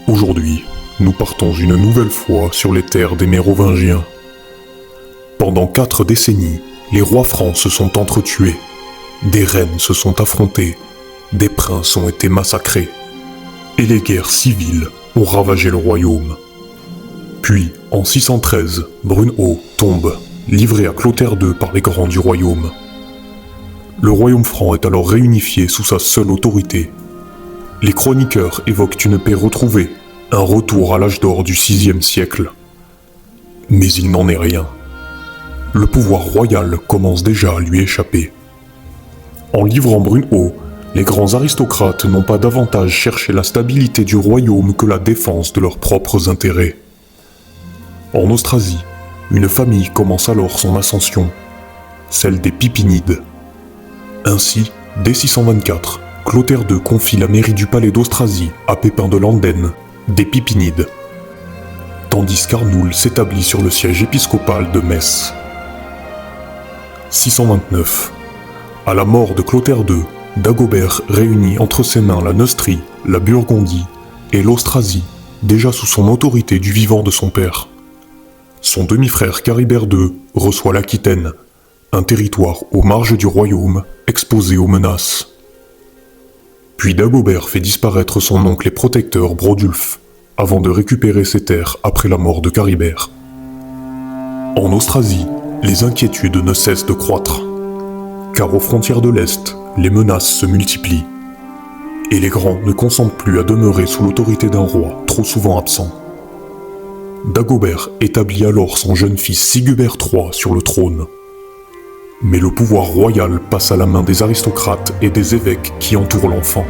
Aujourd'hui, nous partons une nouvelle fois sur les terres des Mérovingiens. Pendant 4 décennies, les rois francs se sont entretués, des reines se sont affrontées, des princes ont été massacrés, et les guerres civiles ont ravagé le royaume. Puis, en 613, Brunehaut tombe, livré à Clotaire II par les grands du royaume. Le royaume franc est alors réunifié sous sa seule autorité. Les chroniqueurs évoquent une paix retrouvée, un retour à l'âge d'or du VIe siècle. Mais il n'en est rien. Le pouvoir royal commence déjà à lui échapper. En livrant Brunehaut, les grands aristocrates n'ont pas davantage cherché la stabilité du royaume que la défense de leurs propres intérêts. En Austrasie, une famille commence alors son ascension, celle des Pipinides. Ainsi, dès 624, Clotaire II confie la mairie du palais d'Austrasie à Pépin de Landen, des Pipinides, tandis qu'Arnoul s'établit sur le siège épiscopal de Metz. 629. À la mort de Clotaire II, Dagobert réunit entre ses mains la Neustrie, la Burgondie et l'Austrasie, déjà sous son autorité du vivant de son père. Son demi-frère Caribert II reçoit l'Aquitaine, un territoire aux marges du royaume, exposé aux menaces. Puis Dagobert fait disparaître son oncle et protecteur Brodulf, avant de récupérer ses terres après la mort de Caribert. En Austrasie, les inquiétudes ne cessent de croître, car aux frontières de l'Est, les menaces se multiplient, et les grands ne consentent plus à demeurer sous l'autorité d'un roi trop souvent absent. Dagobert établit alors son jeune fils Sigubert III sur le trône. Mais le pouvoir royal passe à la main des aristocrates et des évêques qui entourent l'enfant.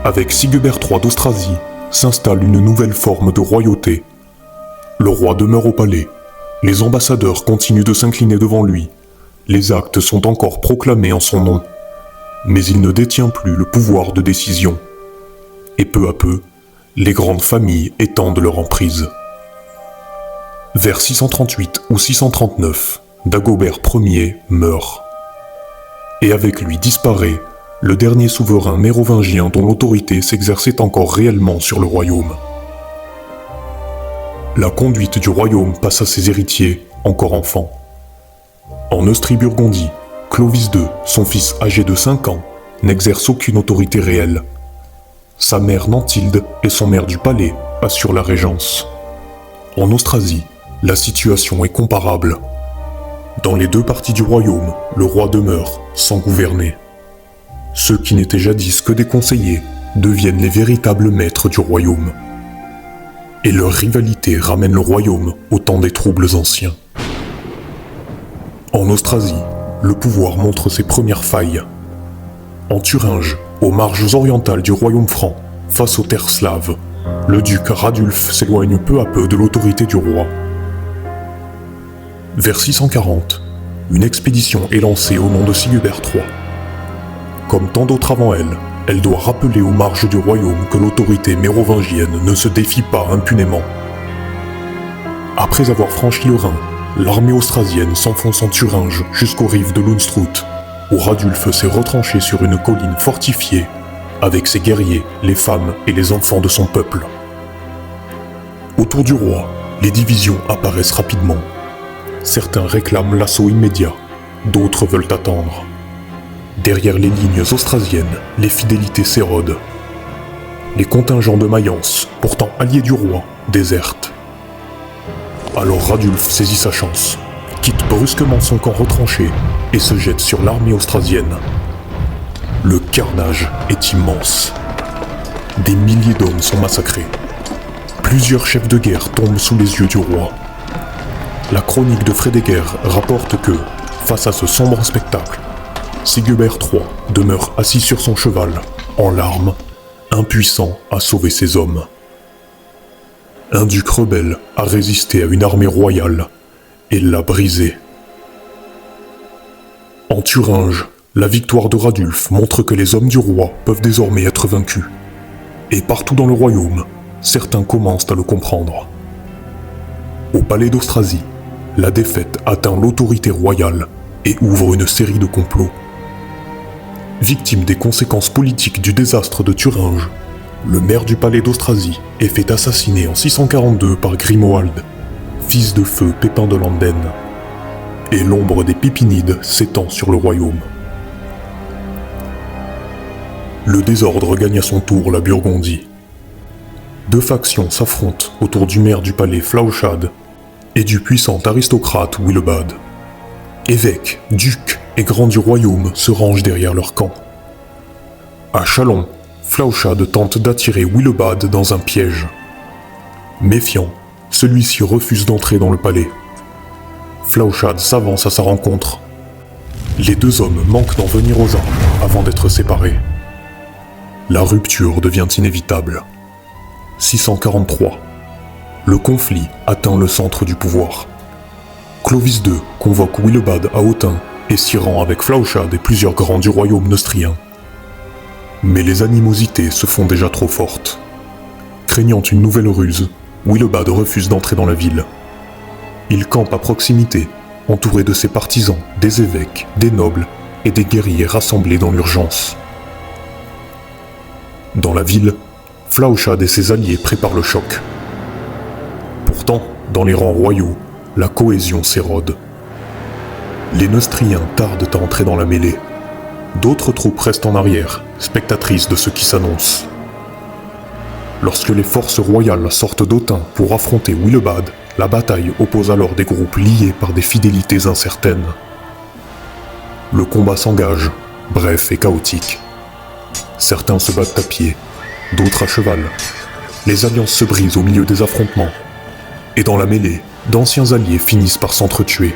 Avec Sigubert III d'Austrasie s'installe une nouvelle forme de royauté. Le roi demeure au palais, les ambassadeurs continuent de s'incliner devant lui, les actes sont encore proclamés en son nom, mais il ne détient plus le pouvoir de décision. Et peu à peu, les grandes familles étendent leur emprise. Vers 638 ou 639, Dagobert Ier meurt. Et avec lui disparaît le dernier souverain mérovingien dont l'autorité s'exerçait encore réellement sur le royaume. La conduite du royaume passe à ses héritiers, encore enfants. En Neustrie-Burgondie, Clovis II, son fils âgé de 5 ans, n'exerce aucune autorité réelle. Sa mère Nantilde et son maire du palais assurent la régence. En Austrasie, la situation est comparable. Dans les 2 parties du royaume, le roi demeure, sans gouverner. Ceux qui n'étaient jadis que des conseillers deviennent les véritables maîtres du royaume. Et leur rivalité ramène le royaume au temps des troubles anciens. En Austrasie, le pouvoir montre ses premières failles. En Thuringe, aux marges orientales du royaume franc, face aux terres slaves, le duc Radulf s'éloigne peu à peu de l'autorité du roi. Vers 640, une expédition est lancée au nom de Sigubert III. Comme tant d'autres avant elle, elle doit rappeler aux marges du royaume que l'autorité mérovingienne ne se défie pas impunément. Après avoir franchi le Rhin, l'armée austrasienne s'enfonce en Thuringe jusqu'aux rives de l'Unstrut, où Radulf s'est retranché sur une colline fortifiée, avec ses guerriers, les femmes et les enfants de son peuple. Autour du roi, les divisions apparaissent rapidement. Certains réclament l'assaut immédiat, d'autres veulent attendre. Derrière les lignes austrasiennes, les fidélités s'érodent. Les contingents de Mayence, pourtant alliés du roi, désertent. Alors Radulf saisit sa chance, quitte brusquement son camp retranché et se jette sur l'armée austrasienne. Le carnage est immense. Des milliers d'hommes sont massacrés. Plusieurs chefs de guerre tombent sous les yeux du roi. La chronique de Frédéguer rapporte que, face à ce sombre spectacle, Sigubert III demeure assis sur son cheval, en larmes, impuissant à sauver ses hommes. Un duc rebelle a résisté à une armée royale et l'a brisée. En Thuringe, la victoire de Radulf montre que les hommes du roi peuvent désormais être vaincus. Et partout dans le royaume, certains commencent à le comprendre. Au palais d'Austrasie, la défaite atteint l'autorité royale et ouvre une série de complots. Victime des conséquences politiques du désastre de Thuringe, le maire du palais d'Austrasie est fait assassiner en 642 par Grimoald, fils de feu Pépin de Landen, et l'ombre des Pépinides s'étend sur le royaume. Le désordre gagne à son tour la Burgondie. Deux factions s'affrontent autour du maire du palais Flauchad et du puissant aristocrate Willebad. Évêques, ducs et grands du royaume se rangent derrière leur camp. À Chalon, Flauchad tente d'attirer Willebad dans un piège. Méfiant, celui-ci refuse d'entrer dans le palais. Flauchad s'avance à sa rencontre. Les deux hommes manquent d'en venir aux armes avant d'être séparés. La rupture devient inévitable. 643. Le conflit atteint le centre du pouvoir. Clovis II convoque Willebad à Autun et s'y rend avec Flauchad et plusieurs grands du royaume neustrien. Mais les animosités se font déjà trop fortes. Craignant une nouvelle ruse, Willebad refuse d'entrer dans la ville. Il campe à proximité, entouré de ses partisans, des évêques, des nobles et des guerriers rassemblés dans l'urgence. Dans la ville, Flauchad et ses alliés préparent le choc. Pourtant, dans les rangs royaux, la cohésion s'érode. Les Neustriens tardent à entrer dans la mêlée. D'autres troupes restent en arrière, spectatrices de ce qui s'annonce. Lorsque les forces royales sortent d'Autun pour affronter Willebad, la bataille oppose alors des groupes liés par des fidélités incertaines. Le combat s'engage, bref et chaotique. Certains se battent à pied, d'autres à cheval. Les alliances se brisent au milieu des affrontements. Et dans la mêlée, d'anciens alliés finissent par s'entretuer.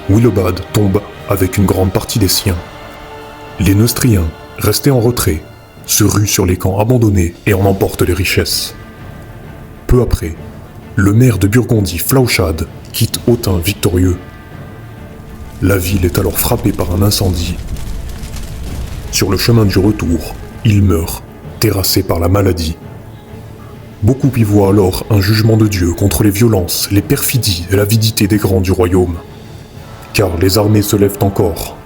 Willebad tombe avec une grande partie des siens. Les Neustriens, restés en retrait, se ruent sur les camps abandonnés et en emportent les richesses. Peu après, le maire de Burgondie, Flauchad, quitte Autun victorieux. La ville est alors frappée par un incendie. Sur le chemin du retour, il meurt, terrassé par la maladie. Beaucoup y voient alors un jugement de Dieu contre les violences, les perfidies et l'avidité des grands du royaume. Car les armées se lèvent encore,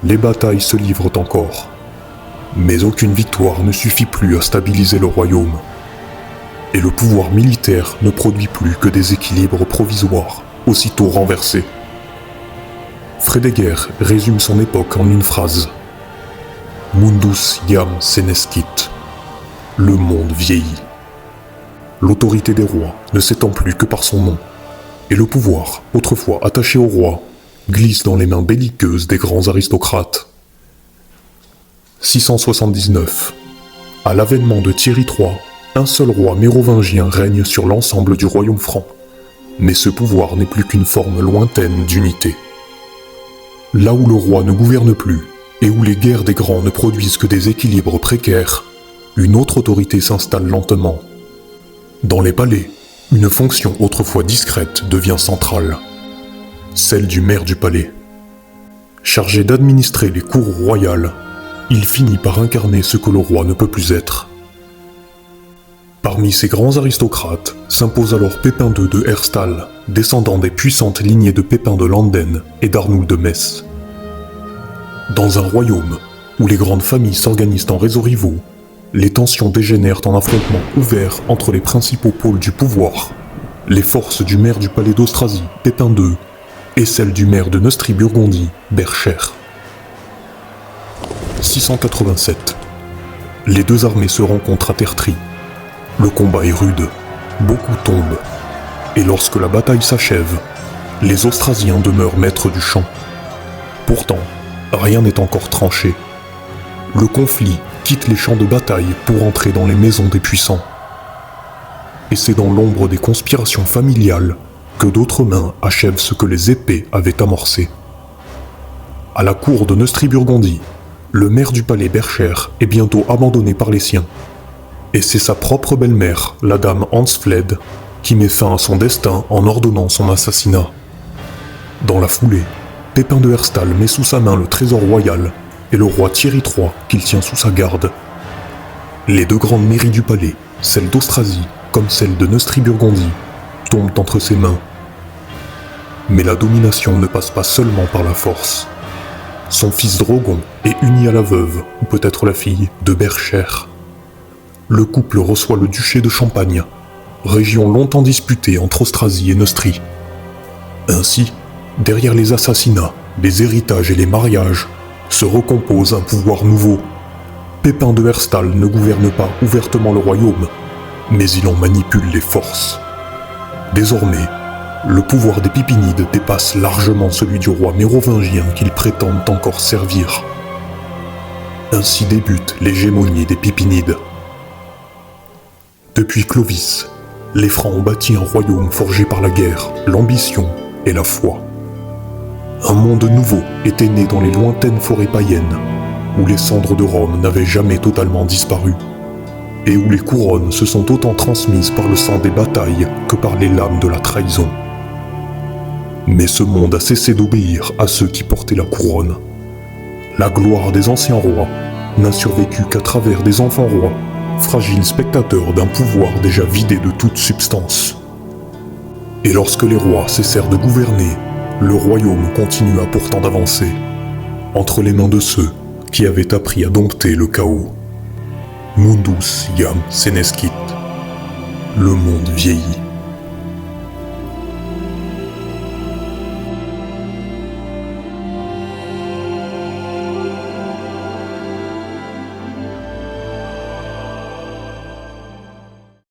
les batailles se livrent encore. Mais aucune victoire ne suffit plus à stabiliser le royaume. Et le pouvoir militaire ne produit plus que des équilibres provisoires, aussitôt renversés. Frédéguer résume son époque en une phrase. Mundus iam senescit. Le monde vieillit. L'autorité des rois ne s'étend plus que par son nom, et le pouvoir, autrefois attaché au roi, glisse dans les mains belliqueuses des grands aristocrates. 679. À l'avènement de Thierry III, un seul roi mérovingien règne sur l'ensemble du royaume franc, mais ce pouvoir n'est plus qu'une forme lointaine d'unité. Là où le roi ne gouverne plus, et où les guerres des grands ne produisent que des équilibres précaires, une autre autorité s'installe lentement. Dans les palais, une fonction autrefois discrète devient centrale, celle du maire du palais. Chargé d'administrer les cours royales, il finit par incarner ce que le roi ne peut plus être. Parmi ces grands aristocrates s'impose alors Pépin II de Herstal, descendant des puissantes lignées de Pépin de Landen et d'Arnoul de Metz. Dans un royaume où les grandes familles s'organisent en réseaux rivaux, les tensions dégénèrent en affrontements ouverts entre les principaux pôles du pouvoir, les forces du maire du palais d'Austrasie, Pépin II, et celles du maire de Neustrie-Burgondie, Bercher. 687. Les deux armées se rencontrent à Tertry. Le combat est rude, beaucoup tombent, et lorsque la bataille s'achève, les Austrasiens demeurent maîtres du champ. Pourtant, rien n'est encore tranché. Le conflit quitte les champs de bataille pour entrer dans les maisons des puissants. Et c'est dans l'ombre des conspirations familiales que d'autres mains achèvent ce que les épées avaient amorcé. À la cour de Neustrie-Burgondie, le maire du palais Bercher est bientôt abandonné par les siens. Et c'est sa propre belle-mère, la dame Hansfled, qui met fin à son destin en ordonnant son assassinat. Dans la foulée, Pépin de Herstal met sous sa main le trésor royal et le roi Thierry III qu'il tient sous sa garde. Les deux grandes mairies du palais, celle d'Austrasie comme celle de Neustrie-Burgondie, tombent entre ses mains. Mais la domination ne passe pas seulement par la force. Son fils Drogon est uni à la veuve, ou peut-être la fille, de Bercher. le couple reçoit le duché de Champagne, région longtemps disputée entre Austrasie et Neustrie. Ainsi, derrière les assassinats, les héritages et les mariages, se recompose un pouvoir nouveau. Pépin de Herstal ne gouverne pas ouvertement le royaume, mais il en manipule les forces. Désormais, le pouvoir des Pipinides dépasse largement celui du roi mérovingien qu'ils prétendent encore servir. Ainsi débute l'hégémonie des Pipinides. Depuis Clovis, les Francs ont bâti un royaume forgé par la guerre, l'ambition et la foi. Un monde nouveau était né dans les lointaines forêts païennes, où les cendres de Rome n'avaient jamais totalement disparu, et où les couronnes se sont autant transmises par le sang des batailles que par les lames de la trahison. Mais ce monde a cessé d'obéir à ceux qui portaient la couronne. La gloire des anciens rois n'a survécu qu'à travers des enfants rois, fragiles spectateurs d'un pouvoir déjà vidé de toute substance. Et lorsque les rois cessèrent de gouverner, le royaume continua pourtant d'avancer, entre les mains de ceux qui avaient appris à dompter le chaos. Mundus iam senescit. Le monde vieillit.